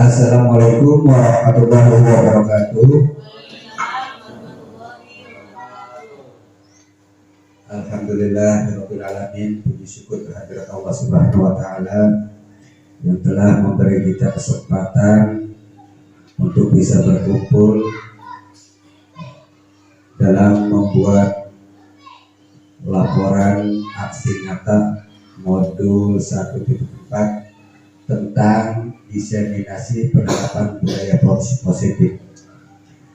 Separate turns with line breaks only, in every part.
Assalamualaikum warahmatullahi wabarakatuh. Alhamdulillahirabbil alamin. Puji syukur kehadirat Allah Subhanahu wa taala yang telah memberi kita kesempatan untuk bisa berkumpul dalam membuat laporan aksi nyata modul 1.4 tentang diseminasi penerapan budaya positif.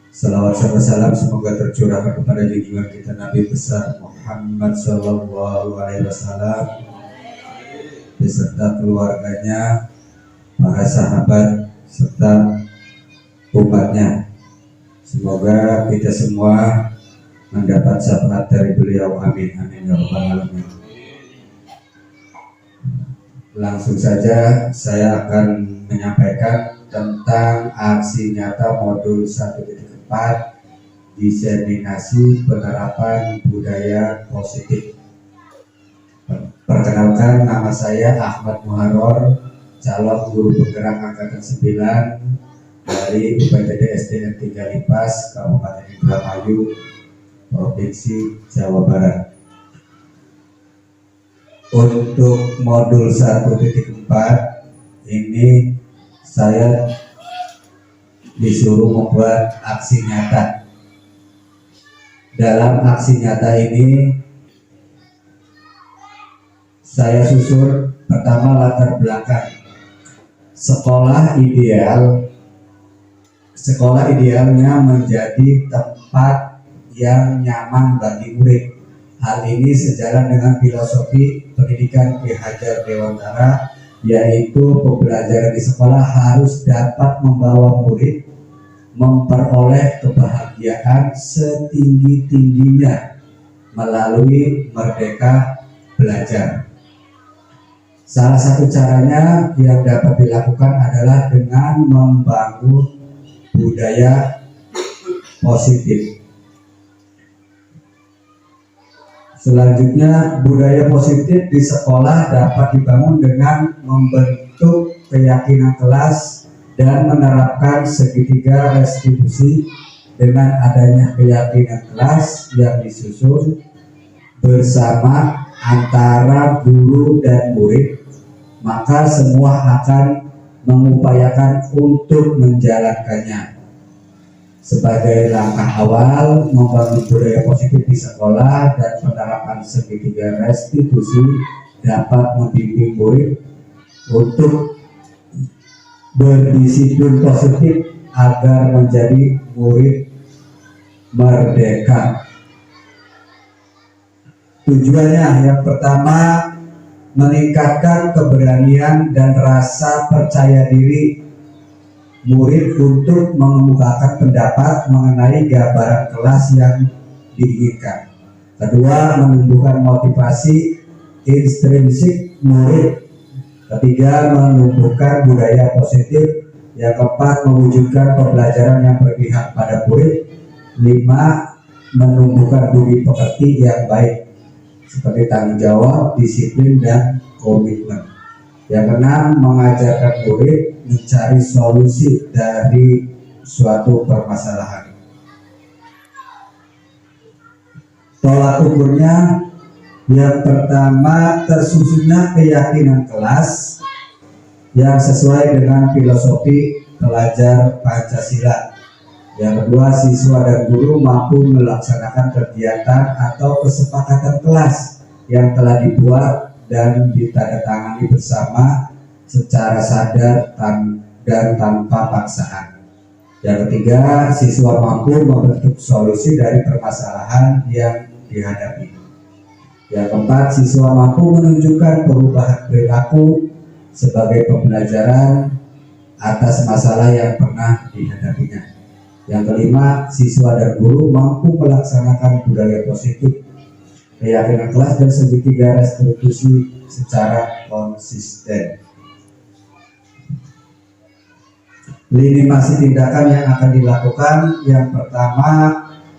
Salawat serta salam semoga tercurahkan kepada junjungan kita Nabi besar Muhammad Sallallahu Alaihi Wasallam beserta keluarganya, para sahabat serta umatnya. Semoga kita semua mendapat syafaat dari beliau. Amin amin ya rabbal alamin. Langsung saja saya akan menyampaikan tentang aksi nyata modul 1.4 diseminasi penerapan budaya positif. Perkenalkan, nama saya Ahmad Muharor, calon guru penggerak angkatan 9 dari UPTD SDN 3 Lipas, Kabupaten Indramayu, Provinsi Jawa Barat. Untuk modul 1.4 ini saya disuruh membuat aksi nyata. Dalam aksi nyata ini saya susun pertama latar belakang sekolah idealnya menjadi tempat yang nyaman bagi murid. Hal ini sejalan dengan filosofi pendidikan Ki Hajar Dewantara, yaitu pembelajaran di sekolah harus dapat membawa murid memperoleh kebahagiaan setinggi-tingginya melalui merdeka belajar. Salah satu caranya yang dapat dilakukan adalah dengan membangun budaya positif. Selanjutnya, budaya positif di sekolah dapat dibangun dengan membentuk keyakinan kelas dan menerapkan segitiga restitusi. Dengan adanya keyakinan kelas yang disusun bersama antara guru dan murid, maka semua akan mengupayakan untuk menjalankannya. Sebagai langkah awal membangun budaya positif di sekolah dan penerapan segitiga restitusi dapat membimbing murid untuk berdisiplin positif agar menjadi murid merdeka. Tujuannya yang pertama, meningkatkan keberanian dan rasa percaya diri murid untuk mengemukakan pendapat mengenai gambaran kelas yang diinginkan. Kedua, menumbuhkan motivasi intrinsik murid. Ketiga, menumbuhkan budaya positif. Yang keempat, mewujudkan pembelajaran yang berpihak pada murid. 5, menumbuhkan budi pekerti yang baik seperti tanggung jawab, disiplin, dan komitmen. Yang keenam, mengajarkan murid mencari solusi dari suatu permasalahan. Tolak ukurnya yang pertama, tersusunnya keyakinan kelas yang sesuai dengan filosofi pelajar Pancasila. Yang kedua, siswa dan guru mampu melaksanakan kegiatan atau kesepakatan kelas yang telah dibuat dan ditandatangani bersama secara sadar dan tanpa paksaan. Yang ketiga, siswa mampu membentuk solusi dari permasalahan yang dihadapi. Yang keempat, siswa mampu menunjukkan perubahan perilaku sebagai pembelajaran atas masalah yang pernah dihadapinya. Yang kelima, siswa dan guru mampu melaksanakan budaya positif, keyakinan kelas, dan segitiga restitusi secara konsisten. Lini masa tindakan yang akan dilakukan, yang pertama,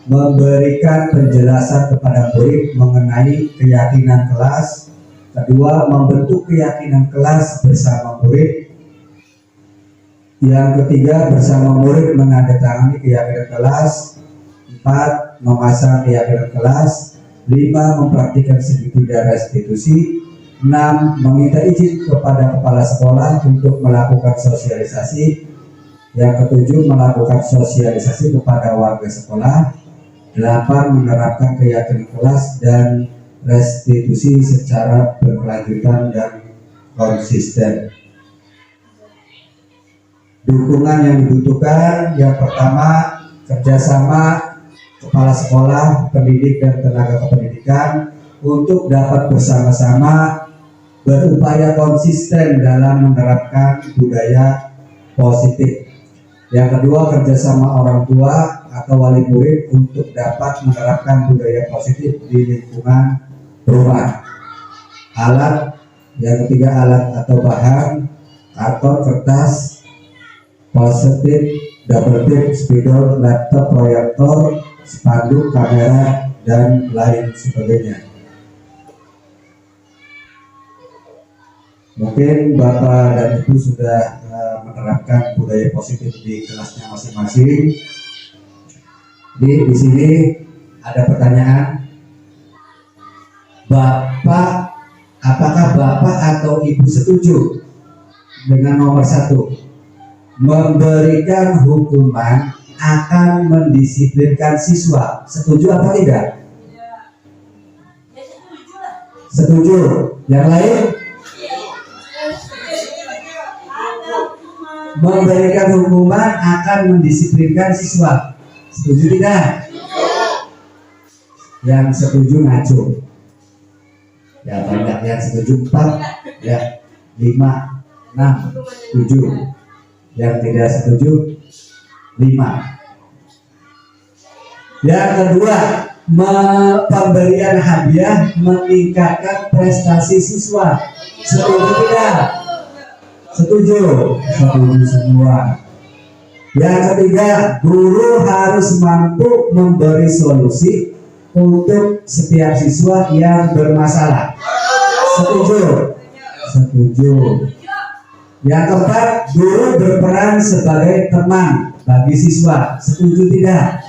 memberikan penjelasan kepada murid mengenai keyakinan kelas. Kedua, membentuk keyakinan kelas bersama murid. Yang ketiga, bersama murid menandatangani keyakinan kelas. 4. Memasang keyakinan kelas. 5. Mempraktikkan segitiga restitusi. 6. Meminta izin kepada kepala sekolah untuk melakukan sosialisasi. Yang ketujuh, melakukan sosialisasi kepada warga sekolah. 8. Menerapkan keyakinan kelas dan restitusi secara berkelanjutan dan konsisten. Dukungan yang dibutuhkan, yang pertama, kerjasama kepala sekolah, pendidik, dan tenaga kependidikan untuk dapat bersama-sama berupaya konsisten dalam menerapkan budaya positif. Yang kedua, kerjasama orang tua atau wali murid untuk dapat menerapkan budaya positif di lingkungan rumah. Alat, yang ketiga, alat atau bahan, karton, kertas, positif, double tip, spidol, laptop, proyektor, spanduk, kamera, dan lain sebagainya. Mungkin Bapak dan Ibu sudah menerapkan budaya positif di kelasnya masing-masing. Di sini ada pertanyaan, Bapak, apakah Bapak atau Ibu setuju dengan nomor 1? Memberikan hukuman akan mendisiplinkan siswa. Setuju apa tidak?
Ya setuju lah.
Setuju. Yang lain? Memberikan hukuman akan mendisiplinkan siswa. Setuju tidak? Yang setuju ngaco. Ya banyak yang setuju 4, ya 5, 6, 7. Yang tidak setuju 5. Yang kedua, pemberian hadiah meningkatkan prestasi siswa. Setuju tidak? Setuju. Setuju semua. Yang ketiga, guru harus mampu memberi solusi untuk setiap siswa yang bermasalah. Setuju. Setuju. Yang keempat, guru berperan sebagai teman bagi siswa. Setuju tidak?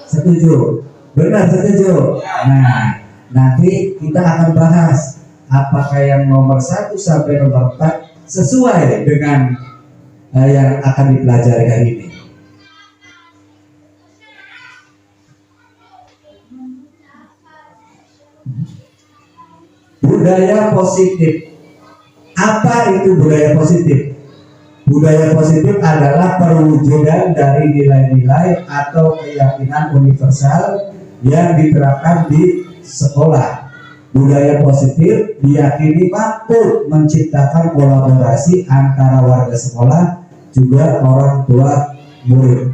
Setuju. Benar, setuju. Nah, nanti kita akan bahas apakah yang nomor 1 sampai nomor 4 sesuai dengan yang akan dipelajari hari ini. Budaya positif. Apa itu budaya positif? Budaya positif adalah perwujudan dari nilai-nilai atau keyakinan universal yang diterapkan di sekolah. Budaya positif diyakini mampu menciptakan kolaborasi antara warga sekolah juga orang tua murid.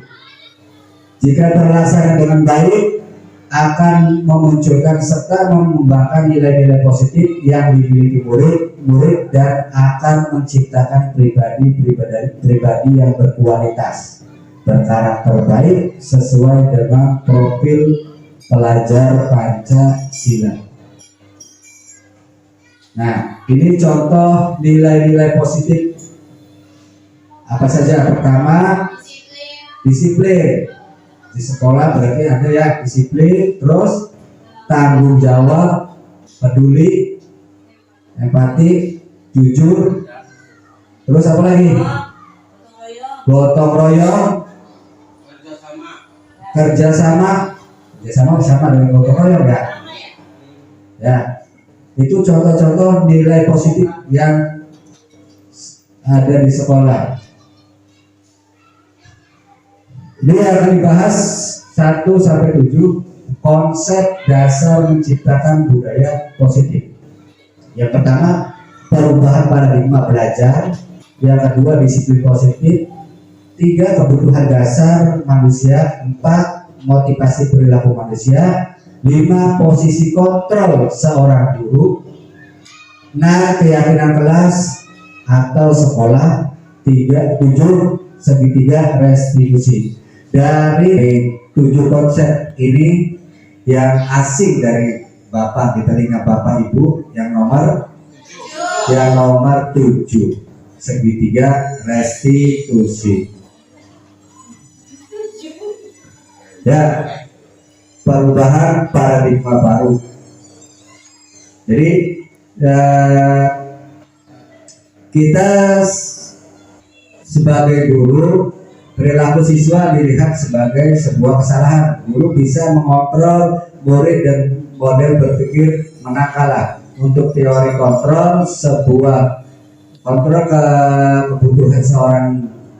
Jika terlaksana dengan baik, akan memunculkan serta mengembangkan nilai-nilai positif yang dimiliki murid dan akan menciptakan pribadi yang berkualitas, berkarakter baik sesuai dengan profil pelajar Pancasila. Nah, ini contoh nilai-nilai positif. Apa saja? Pertama, disiplin. Di sekolah berarti ada ya disiplin, terus tanggung jawab, peduli, empati, jujur, terus apa lagi? Gotong royong, kerjasama sama dengan gotong royong ya. Ya, itu contoh-contoh nilai positif yang ada di sekolah. Ini akan dibahas 1 sampai 7 konsep dasar menciptakan budaya positif. Yang pertama, perubahan paradigma belajar. Yang kedua, disiplin positif. 3, kebutuhan dasar manusia. 4, motivasi perilaku manusia. 5, posisi kontrol seorang guru. 6, keyakinan kelas atau sekolah. 7, segitiga restitusi. Dari 7 konsep ini yang asing dari Bapak, di telinga Bapak Ibu, yang nomor 7. segitiga restitusi.
Setuju.
Ya, perubahan paradigma baru. Jadi kita sebagai guru, perilaku siswa dilihat sebagai sebuah kesalahan. Guru bisa mengontrol murid dan model berpikir menang kalah. Untuk teori kontrol, sebuah kontrol kebutuhan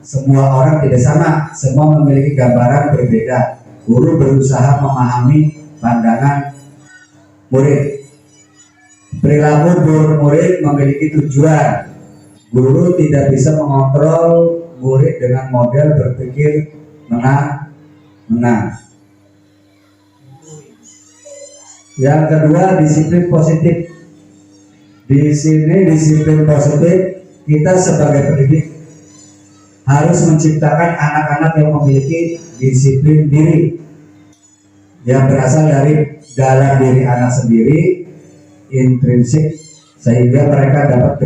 semua orang tidak sama, semua memiliki gambaran berbeda. Guru berusaha memahami pandangan murid. Perilaku murid memiliki tujuan. Guru tidak bisa mengontrol murid dengan model berpikir menang. Yang kedua, disiplin positif. Di sini disiplin positif, kita sebagai pendidik harus menciptakan anak-anak yang memiliki disiplin diri yang berasal dari dalam diri anak sendiri, intrinsik, sehingga mereka dapat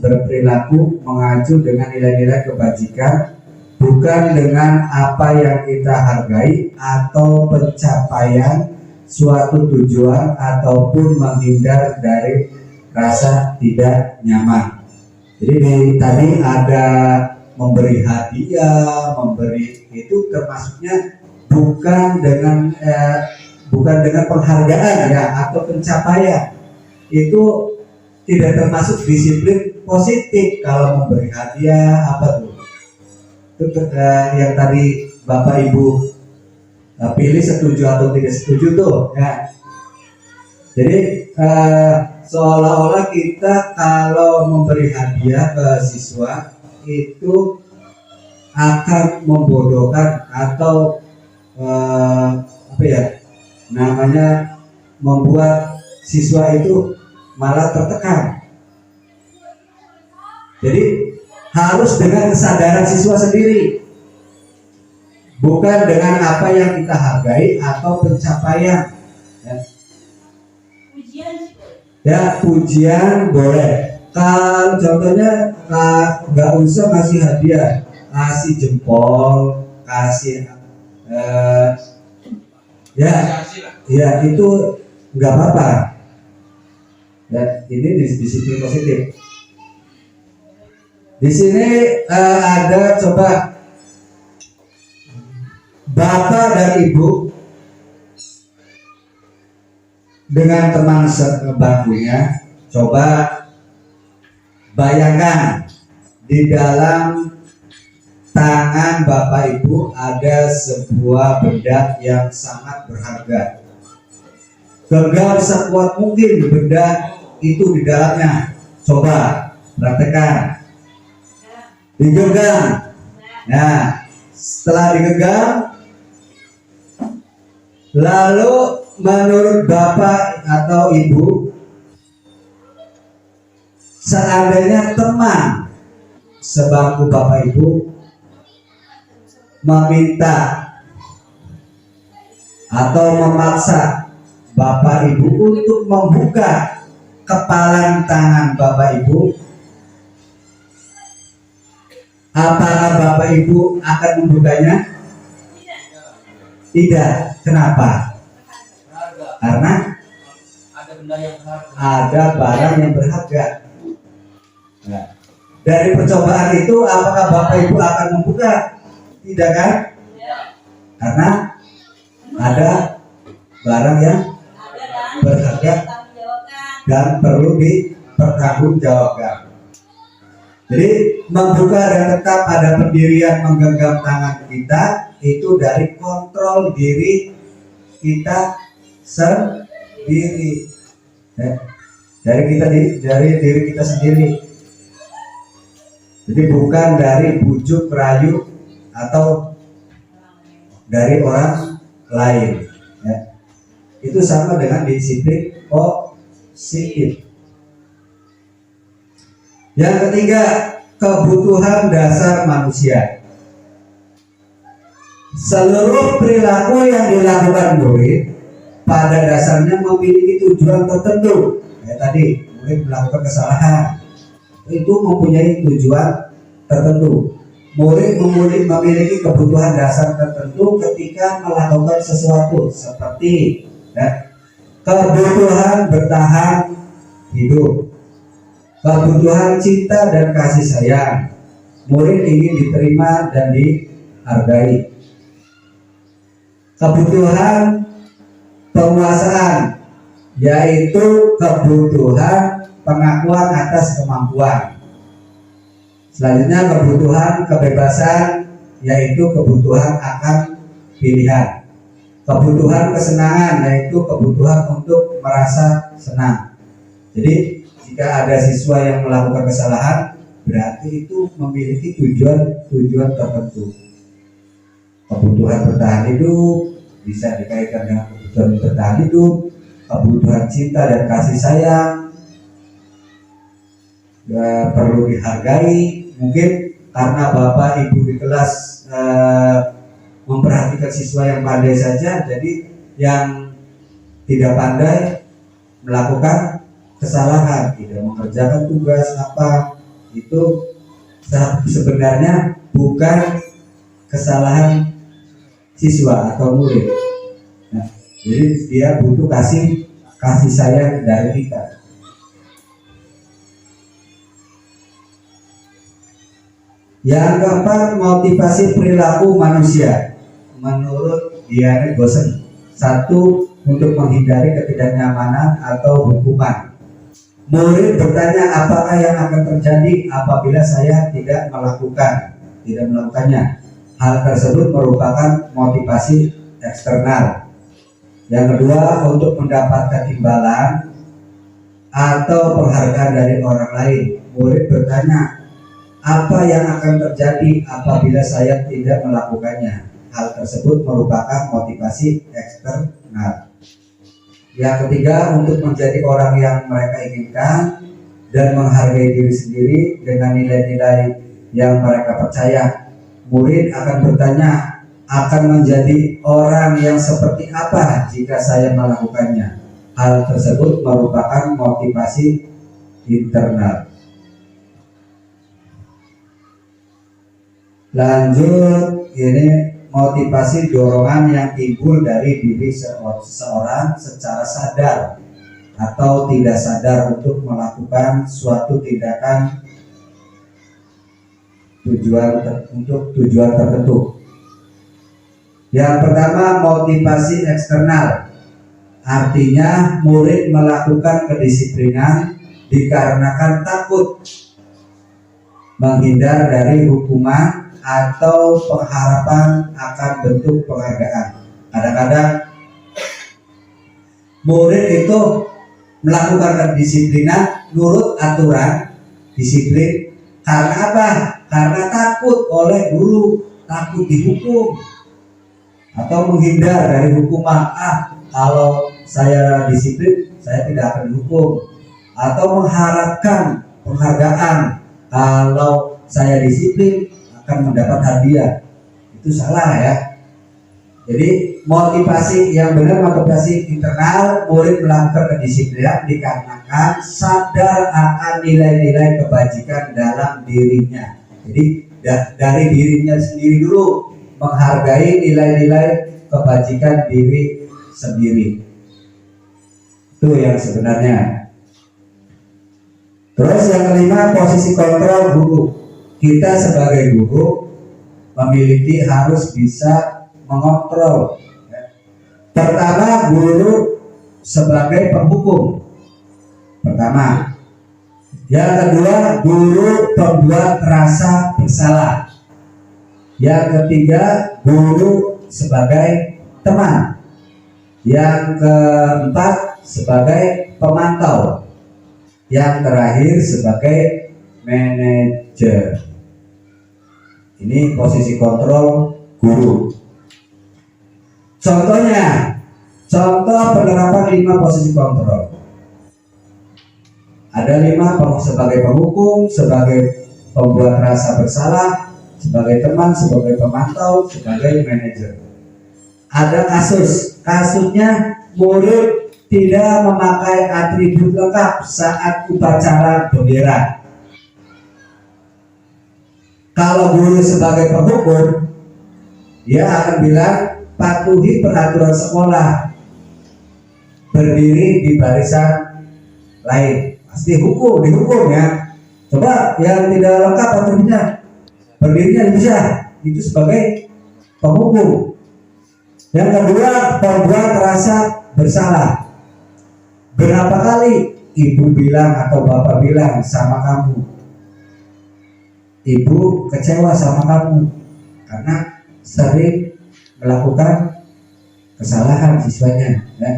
berperilaku mengacu dengan nilai-nilai kebajikan, bukan dengan apa yang kita hargai atau pencapaian suatu tujuan ataupun menghindar dari rasa tidak nyaman. Jadi tadi ada memberi hadiah, memberi itu termasuknya bukan dengan penghargaan ya atau pencapaian. Itu tidak termasuk disiplin positif. Kalau memberi hadiah apa tuh? Itu yang tadi Bapak Ibu pilih setuju atau tidak setuju tuh ya. Jadi seolah-olah kita kalau memberi hadiah ke siswa itu akan membodohkan atau membuat siswa itu malah tertekan. Jadi harus dengan kesadaran siswa sendiri, bukan dengan apa yang kita hargai atau pencapaian. Ya, pujian boleh. Kalau contohnya nggak usah ngasih hadiah, kasih jempol, kasih ya itu nggak apa-apa. Ya, ini disiplin positif. Di sini ada coba Bapak dan Ibu dengan teman sebangkunya, coba bayangkan di dalam tangan Bapak Ibu ada sebuah benda yang sangat berharga. Genggam sekuat mungkin benda itu di dalamnya. Coba praktekkan. Digenggam. Nah, setelah digenggam, lalu menurut Bapak atau Ibu, seandainya teman sebangku Bapak Ibu meminta atau memaksa Bapak Ibu untuk membuka kepalan tangan Bapak Ibu, apakah Bapak Ibu akan membukanya? Tidak. Kenapa? Karena ada barang yang berharga. Nah, dari percobaan itu apakah Bapak Ibu akan membuka? Tidak kan? Karena ada barang yang berharga dan perlu dipertanggungjawabkan. Jadi membuka dan tetap ada pendirian menggenggam tangan kita itu dari kontrol diri kita sendiri, ya. dari diri kita sendiri. Jadi bukan dari bujuk rayu atau dari orang lain, ya. Itu sama dengan disiplin positif. Yang ketiga, kebutuhan dasar manusia. Seluruh perilaku yang dilakukan murid pada dasarnya memiliki tujuan tertentu. Ya tadi, murid melakukan kesalahan, itu mempunyai tujuan tertentu. Murid memiliki kebutuhan dasar tertentu ketika melakukan sesuatu, seperti kebutuhan bertahan hidup, kebutuhan cinta dan kasih sayang. Murid ingin diterima dan dihargai. Kebutuhan penguasaan, yaitu kebutuhan pengakuan atas kemampuan. Selanjutnya kebutuhan kebebasan, yaitu kebutuhan akan pilihan. Kebutuhan kesenangan, yaitu kebutuhan untuk merasa senang. Jadi jika ada siswa yang melakukan kesalahan, berarti itu memiliki tujuan tertentu. Kebutuhan bertahan hidup bisa dikaitkan dengan kebutuhan bertahan hidup, kebutuhan cinta dan kasih sayang, perlu dihargai. Mungkin karena bapak ibu di kelas memperhatikan siswa yang pandai saja, jadi yang tidak pandai melakukan kesalahan, tidak mengerjakan tugas apa, itu sebenarnya bukan kesalahan siswa atau murid. Nah, jadi dia butuh kasih sayang dari kita. Yang keempat, motivasi perilaku manusia. Menurut Diane Gosen, 1. Untuk menghindari ketidaknyamanan atau hukuman. Murid bertanya apakah yang akan terjadi apabila saya tidak melakukannya. Hal tersebut merupakan motivasi eksternal. Yang kedua, untuk mendapatkan imbalan atau penghargaan dari orang lain. Murid bertanya, apa yang akan terjadi apabila saya tidak melakukannya? Hal tersebut merupakan motivasi eksternal. Yang ketiga, untuk menjadi orang yang mereka inginkan dan menghargai diri sendiri dengan nilai-nilai yang mereka percaya. Murid akan bertanya, akan menjadi orang yang seperti apa jika saya melakukannya? Hal tersebut merupakan motivasi internal. Lanjut, ini motivasi dorongan yang timbul dari diri seseorang secara sadar atau tidak sadar untuk melakukan suatu tindakan untuk tujuan tertentu. Yang pertama, motivasi eksternal. Artinya murid melakukan kedisiplinan dikarenakan takut, menghindar dari hukuman atau pengharapan akan bentuk penghargaan. Kadang-kadang murid itu melakukan kedisiplinan nurut aturan disiplin karena apa? Karena takut oleh guru, takut dihukum atau menghindar dari hukuman. Kalau saya disiplin, saya tidak akan dihukum. Atau mengharapkan penghargaan, kalau saya disiplin akan mendapat hadiah. Itu salah ya. Jadi motivasi yang benar, motivasi internal, murid melakukan kedisiplinan dikarenakan sadar akan nilai-nilai kebajikan dalam dirinya. Jadi dari dirinya sendiri dulu, menghargai nilai-nilai kebajikan diri sendiri. Itu yang sebenarnya. Terus yang kelima, posisi kontrol guru. Kita sebagai guru harus bisa mengontrol. Pertama, guru sebagai penghukum. Pertama. Yang kedua, guru pembuat rasa bersalah. Yang ketiga, guru sebagai teman. Yang keempat, sebagai pemantau. Yang terakhir, sebagai manajer. Ini posisi kontrol guru. Contohnya, contoh penerapan 5 posisi kontrol. Ada 5, sebagai penghukum, sebagai pembuat rasa bersalah, sebagai teman, sebagai pemantau, sebagai manajer. Ada kasusnya murid tidak memakai atribut lengkap saat upacara bendera. Kalau guru sebagai penghukum, dia akan bilang patuhi peraturan sekolah, berdiri di barisan lain, pasti dihukum ya. Coba yang tidak lengkap atributnya, berdirinya bisa, itu sebagai penghukum. Yang kedua, perbuatan terasa bersalah. Berapa kali ibu bilang atau bapak bilang sama kamu, ibu kecewa sama kamu karena sering melakukan kesalahan siswanya ya.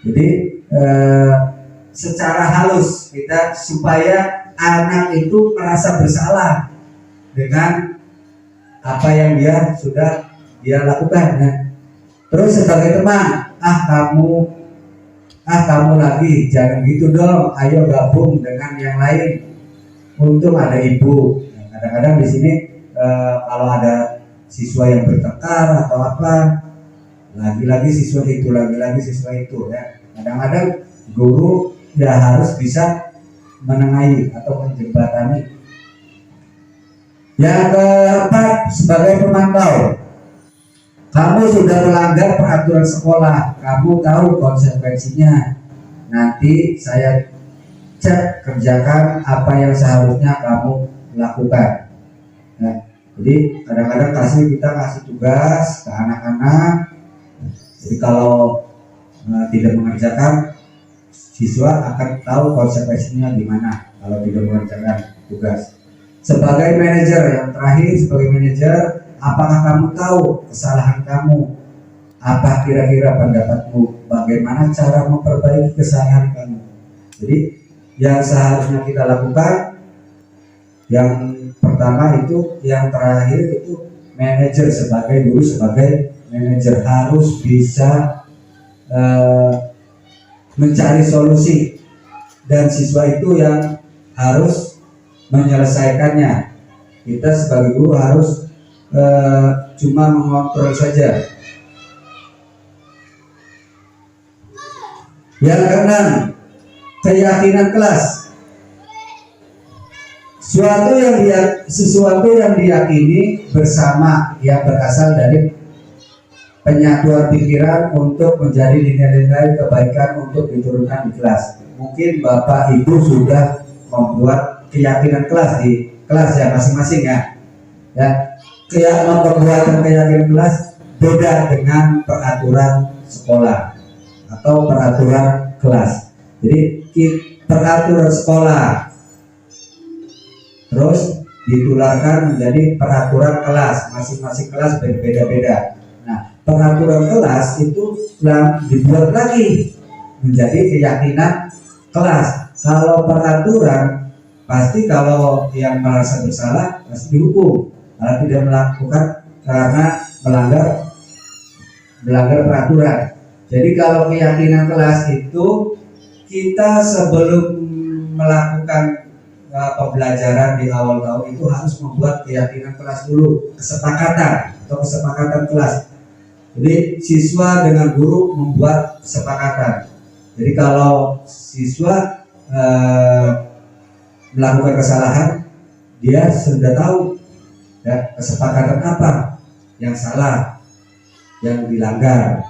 Jadi secara halus kita supaya anak itu merasa bersalah dengan apa yang dia sudah dia lakukan ya. Terus sebagai teman, kamu lagi jangan gitu dong, ayo gabung dengan yang lain. Untung ada ibu. Nah, kadang-kadang di sini kalau ada siswa yang bertengkar atau apa, lagi-lagi siswa itu ya. Kadang-kadang guru ya harus bisa menengahi atau menjembatani. Yang keempat, sebagai pemantau, kamu sudah melanggar peraturan sekolah, kamu tahu konsekuensinya. Nanti saya cek, kerjakan apa yang seharusnya kamu lakukan. Nah, jadi kadang-kadang kita kasih tugas ke anak-anak. Jadi kalau tidak mengerjakan, siswa akan tahu konsekuensinya gimana kalau tidak mengerjakan tugas. Sebagai manajer, yang terakhir sebagai manajer, apakah kamu tahu kesalahan kamu? Apa kira-kira pendapatmu? Bagaimana cara memperbaiki kesalahan kamu? Jadi yang seharusnya kita lakukan, yang pertama itu, yang terakhir itu manajer sebagai guru, sebagai manajer harus bisa mencari solusi, dan siswa itu yang harus menyelesaikannya. Kita sebagai guru harus cuma mengontrol saja. Yang keenam, keyakinan kelas. Sesuatu yang diyakini bersama yang berasal dari penyatuan pikiran untuk menjadi nilai-nilai kebaikan untuk diturunkan di kelas. Mungkin Bapak Ibu sudah membuat keyakinan kelas di kelas ya masing-masing ya. Memperbuat keyakinan kelas beda dengan peraturan sekolah atau peraturan kelas. Jadi peraturan sekolah terus ditularkan menjadi peraturan kelas, masing-masing kelas berbeda-beda. Nah, peraturan kelas itu dibuat lagi menjadi keyakinan kelas. Kalau peraturan, pasti kalau yang merasa bersalah pasti dihukum. Kalau tidak melakukan karena melanggar peraturan. Jadi kalau keyakinan kelas itu, kita sebelum melakukan pembelajaran di awal tahun itu harus membuat keyakinan kelas dulu, kesepakatan kelas. Jadi siswa dengan guru membuat kesepakatan. Jadi kalau siswa melakukan kesalahan, dia sudah tahu ya, kesepakatan apa yang salah, yang dilanggar.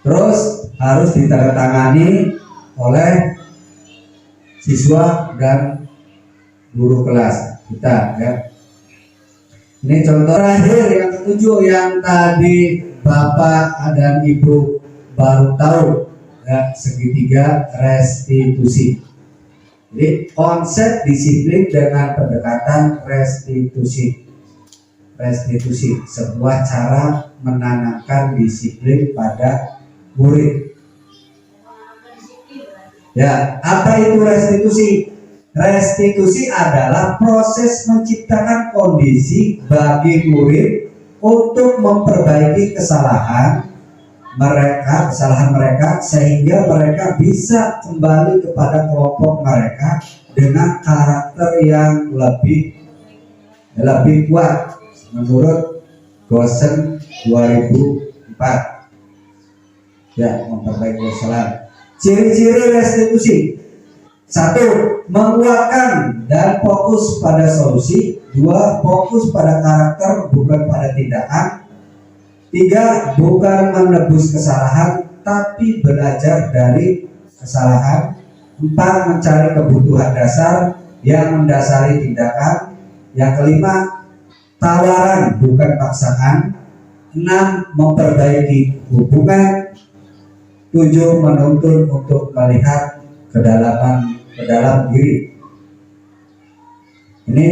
Terus harus ditandatangani oleh siswa dan guru kelas kita ya. Ini contoh terakhir yang ketujuh yang tadi Bapak dan Ibu baru tahu ya, segitiga restitusi. Jadi konsep disiplin dengan pendekatan restitusi. Restitusi sebuah cara menanamkan disiplin pada murid. Ya, apa itu restitusi? Restitusi adalah proses menciptakan kondisi bagi murid untuk memperbaiki kesalahan mereka sehingga mereka bisa kembali kepada kelompok mereka dengan karakter yang lebih kuat menurut Gosen 2004. Ya, memperbaiki kesalahan. Ciri-ciri restitusi. Satu, menguatkan dan fokus pada solusi. Dua, fokus pada karakter bukan pada tindakan. Tiga, bukan menebus kesalahan tapi belajar dari kesalahan. Empat, mencari kebutuhan dasar yang mendasari tindakan. Yang kelima, tawaran bukan paksaan. Enam, memperbaiki hubungan. Tujuh, menuntun untuk melihat ke dalam diri. Ini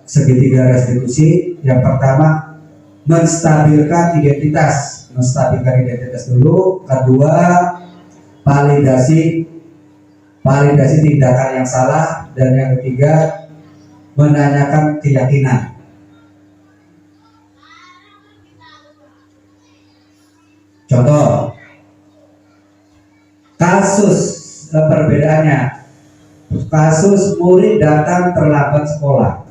segitiga restitusi. Yang pertama, menstabilkan identitas dulu. Kedua, validasi tindakan yang salah. Dan yang ketiga, menanyakan keyakinan. Contoh kasus perbedaannya, kasus murid datang terlambat sekolah.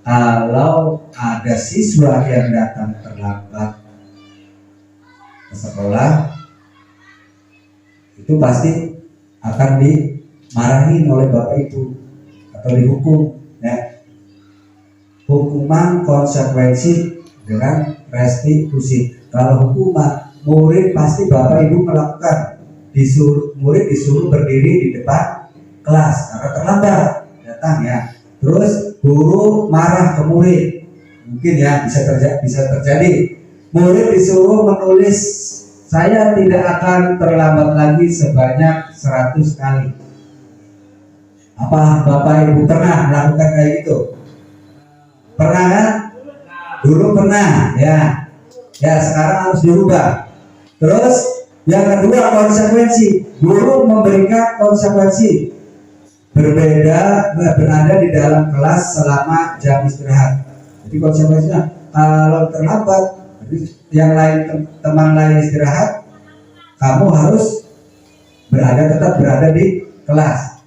Kalau ada siswa yang datang terlambat ke sekolah, itu pasti akan dimarahin oleh bapak ibu atau dihukum, ya. Hukuman konsekuensi dengan restitusi. Kalau hukuman, murid pasti bapak ibu melakukan, murid disuruh berdiri di depan kelas karena terlambat datang, ya. Terus guru marah ke murid, mungkin ya bisa terjadi. Murid disuruh menulis, saya tidak akan terlambat lagi sebanyak 100 kali. Apa bapak ibu pernah melakukan kayak gitu? Pernah kan? Dulu pernah, ya. Ya, sekarang harus dirubah. Terus yang kedua, konsekuensi. Guru memberikan konsekuensi berbeda, berada di dalam kelas selama jam istirahat. Jadi konsekuensinya, kalau terlambat, yang lain, teman lain istirahat, kamu harus tetap berada di kelas.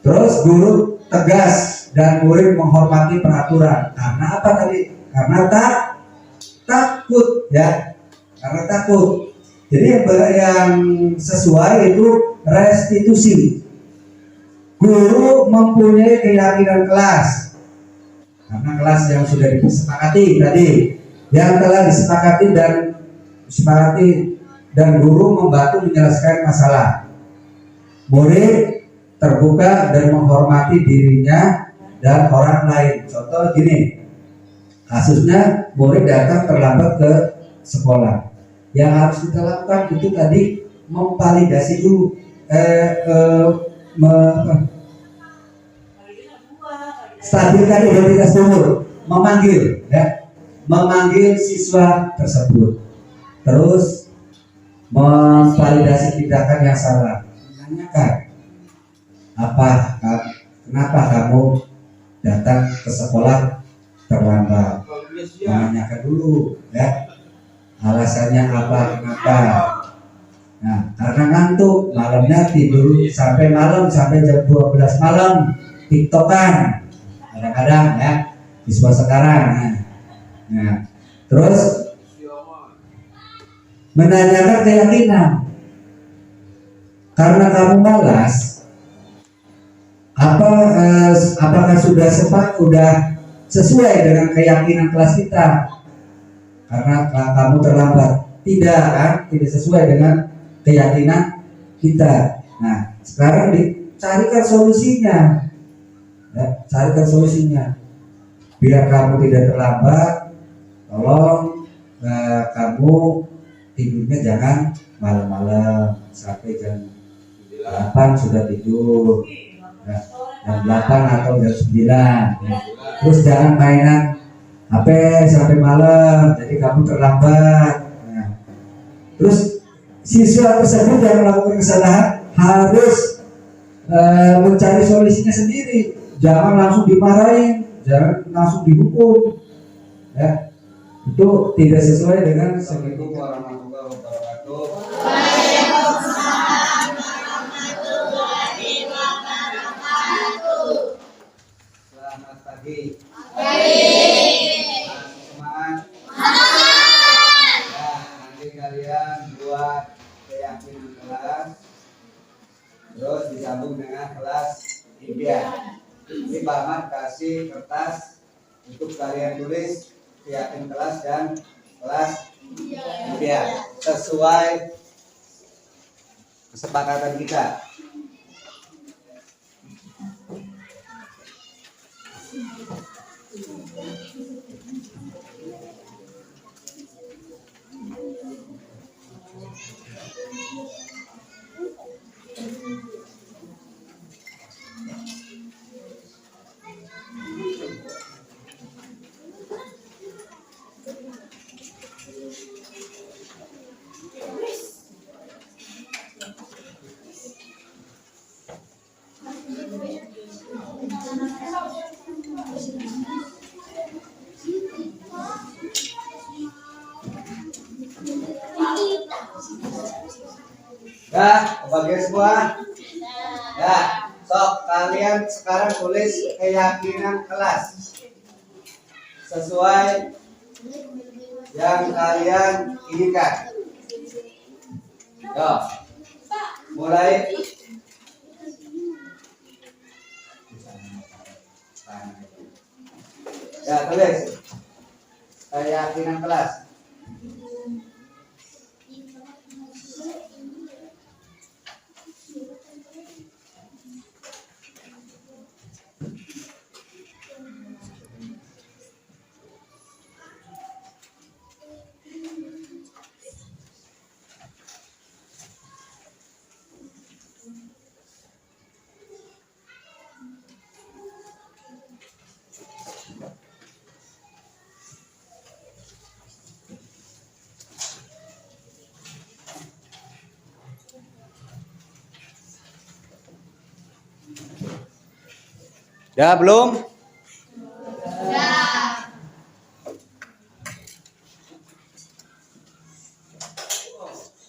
Terus guru tegas dan murid menghormati peraturan. Karena apa tadi? Karena takut, ya. Karena takut. Jadi yang sesuai itu restitusi. Guru mempunyai keyakinan kelas, karena kelas yang sudah disepakati tadi, yang telah disepakati dan guru membantu menyelesaikan masalah. Murid terbuka dan menghormati dirinya dan orang lain. Contoh gini, kasusnya murid datang terlambat ke sekolah. Yang harus kita lakukan itu tadi, memvalidasi dulu, stabilkan identitas dulu, memanggil siswa tersebut, terus memvalidasi tindakan yang salah, menanyakan kenapa kamu datang ke sekolah terlambat, menanyakan dulu, ya, alasannya apa, kenapa. Nah, karena ngantuk, malamnya tidur sampai jam 12 malam, tiktokan kadang-kadang, ya, siswa sekarang. Nah, terus menanyakan keyakinan. Karena kamu malas, apakah sudah sesuai dengan keyakinan kelas kita? Karena kamu terlambat, tidak sesuai dengan keyakinan kita. Nah, sekarang dicarikan solusinya, ya, biar kamu tidak terlambat. Tolong kamu tidurnya jangan malam-malam, sampai jam 8 sudah tidur, ya, jam 8 atau jam 9, ya. Terus jangan mainan HP sampai malam, jadi kamu terlambat. Nah, terus siswa tersebut yang melakukan kesalahan harus mencari solusinya sendiri, jangan langsung dimarahin, jangan langsung dihukum, ya. Itu tidak sesuai dengan. Assalamualaikum warahmatullahi wabarakatuh. Selamat pagi. Semangat. Nanti kalian buat keyakinan kelas, terus bisa
Ini Bamat kasih kertas untuk kalian tulis keyakinan kelas dan kelas ya sesuai kesepakatan kita. Ya, kebagian semua. Ya, sok kalian sekarang tulis keyakinan kelas sesuai yang kalian inginkan. Yo, mulai. Ya, tulis keyakinan kelas. Ya, belum?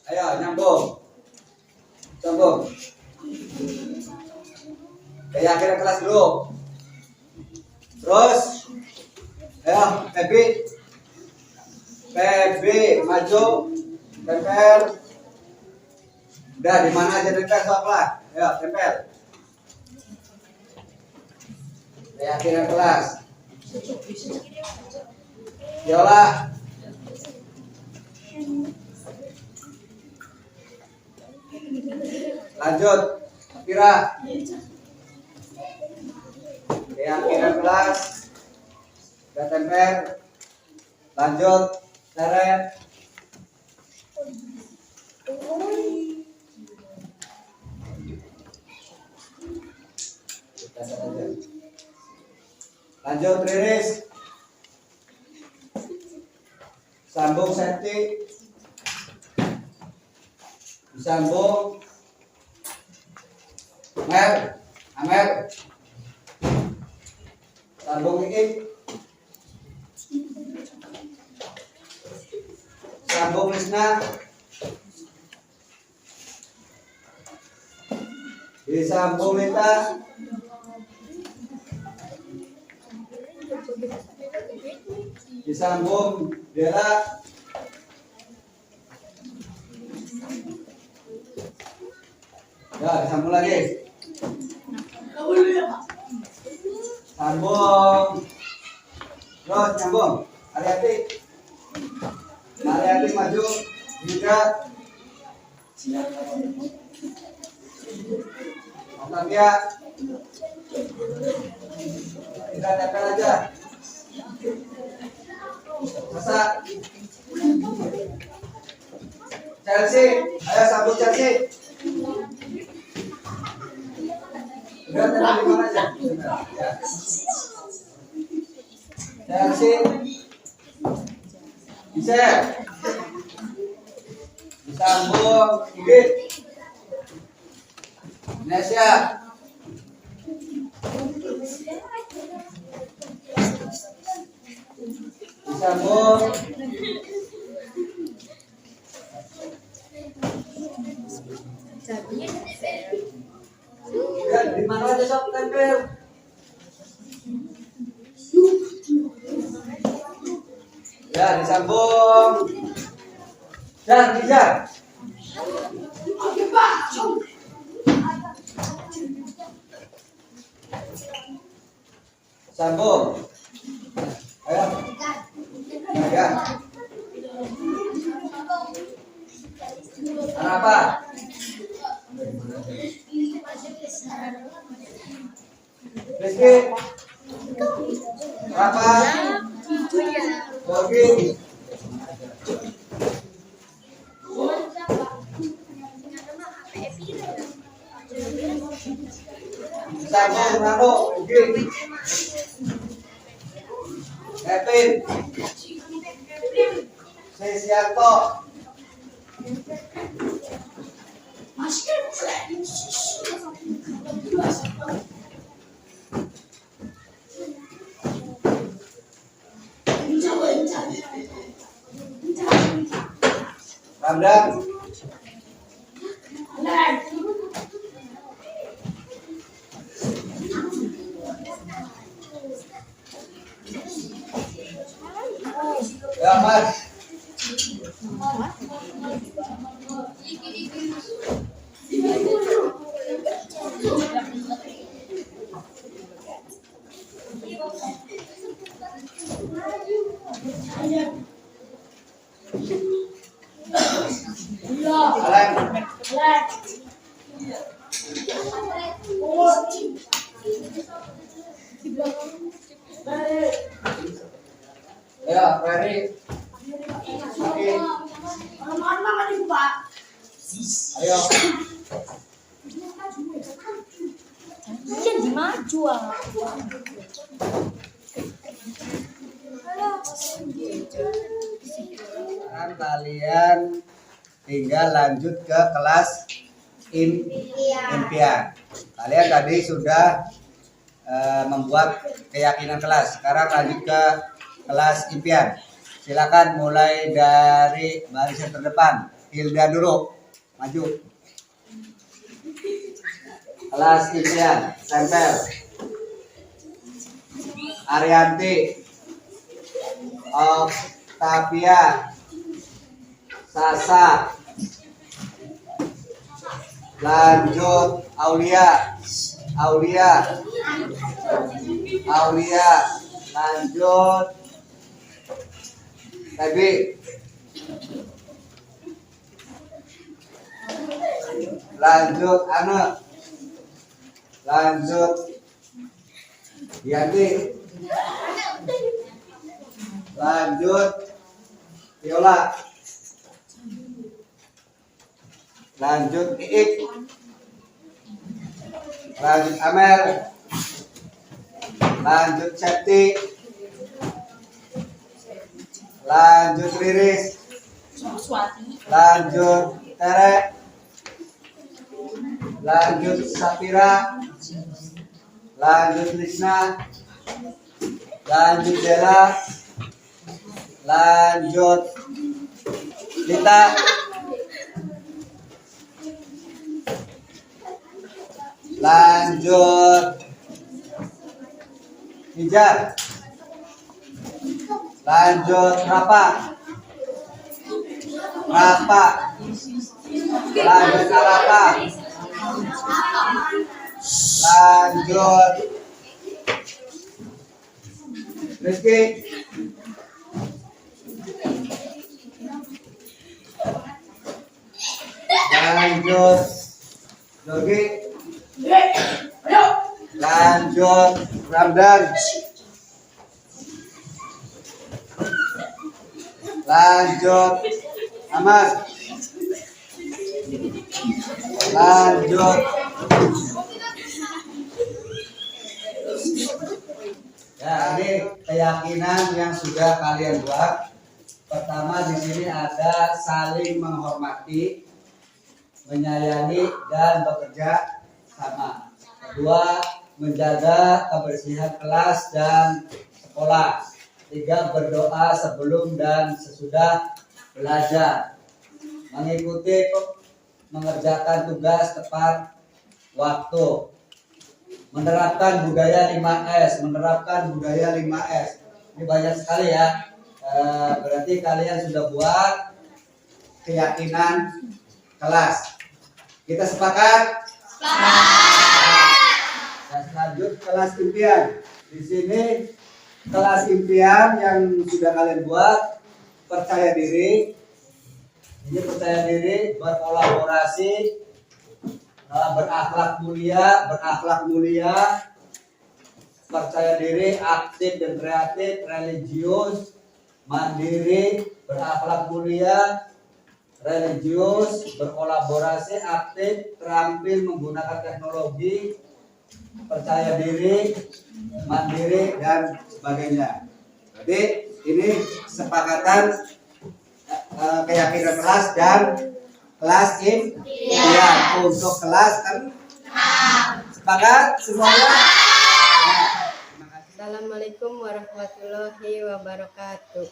Ayo, nyambung. Sambung. Keyakinan kelas dulu. Terus, ayo, Pebi, maju, tempel. Udah, di mana aja tempel soklah. Ayo, tempel. Keyakinan kelas. Yola. Lanjut, Kira. Keyakinan kelas. Udah tempel. Lanjut, Seret. Lanjut, Riris. Sambung Septi. Disambung Amer. Sambung Iik. Sambung Lisna. Disambung Lita. Disambung Dela. Ya, disambung lagi. Sambung. Terus nyambung. Hati-hati. Hati-hati maju. Juga. Otavia. Kita tempel aja. Masa. Chelsea. Ayo sambung Chelsea. Udah tenang di mana aja. Ya. Chelsea. Bisa. Disambung Igit. Indonesia. Disambung ya, di mana aja sok tempel. Ya, disambung. Dan kejar. Sambung. Ayo. Ya. Apa? Rizky. Apa? Yogi. Sambung Nano. Yogi. Kevin. Sesianto. Ramdan. Ya, Mas. Alan. Ya, Ferry. Oke. Ayo.
Jadi maju ah.
Sekarang kalian tinggal lanjut ke kelas impian. Kalian tadi sudah membuat keyakinan kelas. Sekarang lanjut ke kelas impian. Silakan mulai dari barisan terdepan. Hilda dulu, maju. Kelas impian, tempel. Arianti, Octavia, Sasa, lanjut Aulia, lanjut Tebi, lanjut Ane, lanjut Yanti, lanjut Viola, lanjut Iik, lanjut Amer, lanjut Septi, lanjut Riris, lanjut Tere, lanjut Sapira, lanjut Lisna, lanjut Dela, lanjut Lita, lanjut Hijar, lanjut Rapa, lanjut Arapa, lanjut Rizky, lanjut Yogi, lanjut Ramdan, lanjut Ahmad, lanjut ya. Ini keyakinan yang sudah kalian buat. Pertama, di sini ada saling menghormati, menyayangi dan bekerja sama. Kedua, menjaga kebersihan kelas dan sekolah. Tiga, berdoa sebelum dan sesudah belajar. Mengikuti mengerjakan tugas tepat waktu. Menerapkan budaya 5S, Ini banyak sekali ya. Berarti kalian sudah buat keyakinan kelas. Kita sepakat? Sepakat. Nah, lanjut kelas impian. Di sini kelas impian yang sudah kalian buat, percaya diri. Ini percaya diri, berkolaborasi, berakhlak mulia, percaya diri, aktif dan kreatif, religius, mandiri, berakhlak mulia, religius, berkolaborasi, aktif, terampil menggunakan teknologi, percaya diri, mandiri, dan sebagainya. Jadi ini kesepakatan keyakinan kelas dan kelas impian untuk kelas kan sepakat semuanya.
Assalamualaikum warahmatullahi wabarakatuh.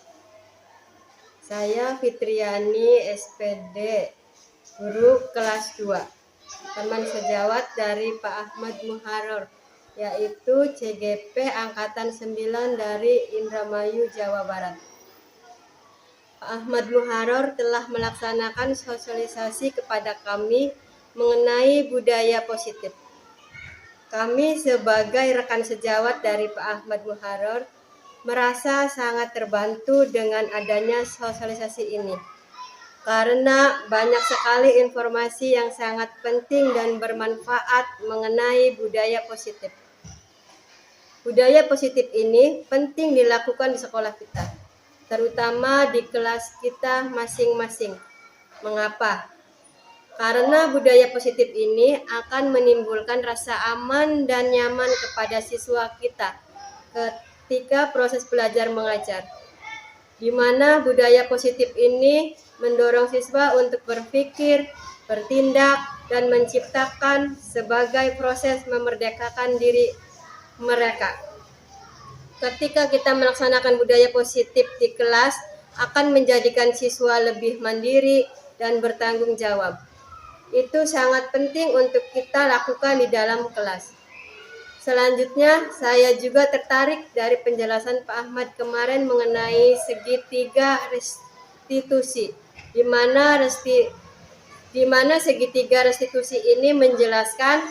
Saya Fitriani SPD, guru kelas 2, teman sejawat dari Pak Ahmad Muharor, yaitu CGP Angkatan 9 dari Indramayu, Jawa Barat. Pak Ahmad Muharor telah melaksanakan sosialisasi kepada kami mengenai budaya positif. Kami sebagai rekan sejawat dari Pak Ahmad Muharor merasa sangat terbantu dengan adanya sosialisasi ini, karena banyak sekali informasi yang sangat penting dan bermanfaat mengenai budaya positif. Budaya positif ini penting dilakukan di sekolah kita, terutama di kelas kita masing-masing. Mengapa? Karena budaya positif ini akan menimbulkan rasa aman dan nyaman kepada siswa kita ketika proses belajar mengajar, di mana budaya positif ini mendorong siswa untuk berpikir, bertindak, dan menciptakan sebagai proses memerdekakan diri mereka. Ketika kita melaksanakan budaya positif di kelas, akan menjadikan siswa lebih mandiri dan bertanggung jawab. Itu sangat penting untuk kita lakukan di dalam kelas. Selanjutnya, saya juga tertarik dari penjelasan Pak Ahmad kemarin mengenai segitiga restitusi, di mana segitiga restitusi ini menjelaskan: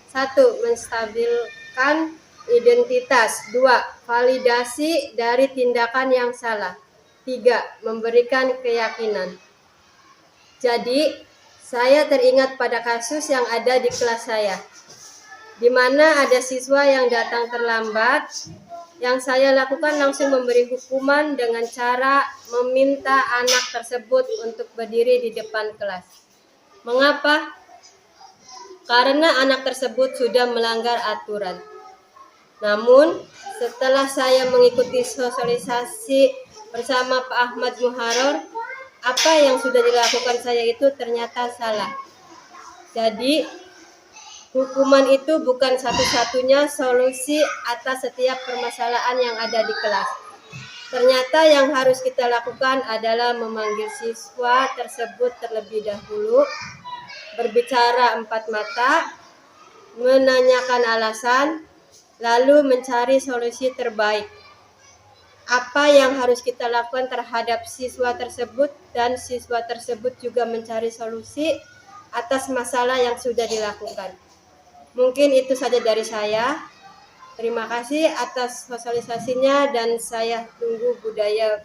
1. Menstabilkan identitas. 2. Validasi dari tindakan yang salah. 3. Memberikan keyakinan. Jadi, saya teringat pada kasus yang ada di kelas saya, di mana ada siswa yang datang terlambat. Yang saya lakukan langsung memberi hukuman dengan cara meminta anak tersebut untuk berdiri di depan kelas. Mengapa? Karena anak tersebut sudah melanggar aturan. Namun, setelah saya mengikuti sosialisasi bersama Pak Ahmad Muharor, apa yang sudah dilakukan saya itu ternyata salah. Jadi, hukuman itu bukan satu-satunya solusi atas setiap permasalahan yang ada di kelas. Ternyata yang harus kita lakukan adalah memanggil siswa tersebut terlebih dahulu, berbicara 4 mata, menanyakan alasan, lalu mencari solusi terbaik. Apa yang harus kita lakukan terhadap siswa tersebut, dan siswa tersebut juga mencari solusi atas masalah yang sudah dilakukan. Mungkin itu saja dari saya. Terima kasih atas sosialisasinya, dan saya tunggu budaya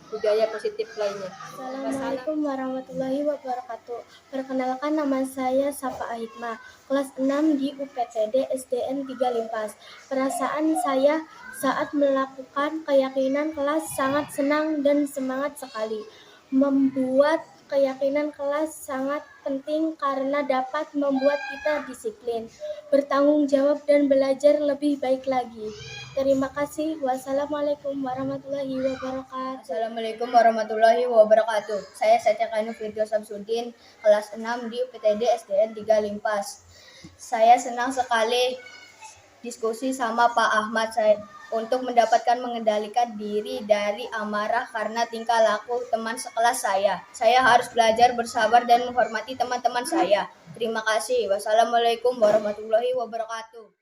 positif lainnya.
Assalamualaikum warahmatullahi wabarakatuh. Perkenalkan, nama saya Safa Ahikmah, kelas 6 di UPTD SDN 3 Limpas. Perasaan saya saat melakukan keyakinan kelas sangat senang dan semangat sekali. Membuat keyakinan kelas sangat penting karena dapat membuat kita disiplin, bertanggung jawab, dan belajar lebih baik lagi. Terima kasih. Wassalamualaikum warahmatullahi wabarakatuh.
Assalamualaikum warahmatullahi wabarakatuh. Saya Satya Kanu Firdio Samsudin, kelas 6 di UPTD SDN 3 Limpas. Saya senang sekali diskusi sama Pak Ahmad untuk mendapatkan mengendalikan diri dari amarah karena tingkah laku teman sekelas saya. Saya harus belajar bersabar dan menghormati teman-teman saya. Terima kasih. Wassalamualaikum warahmatullahi wabarakatuh.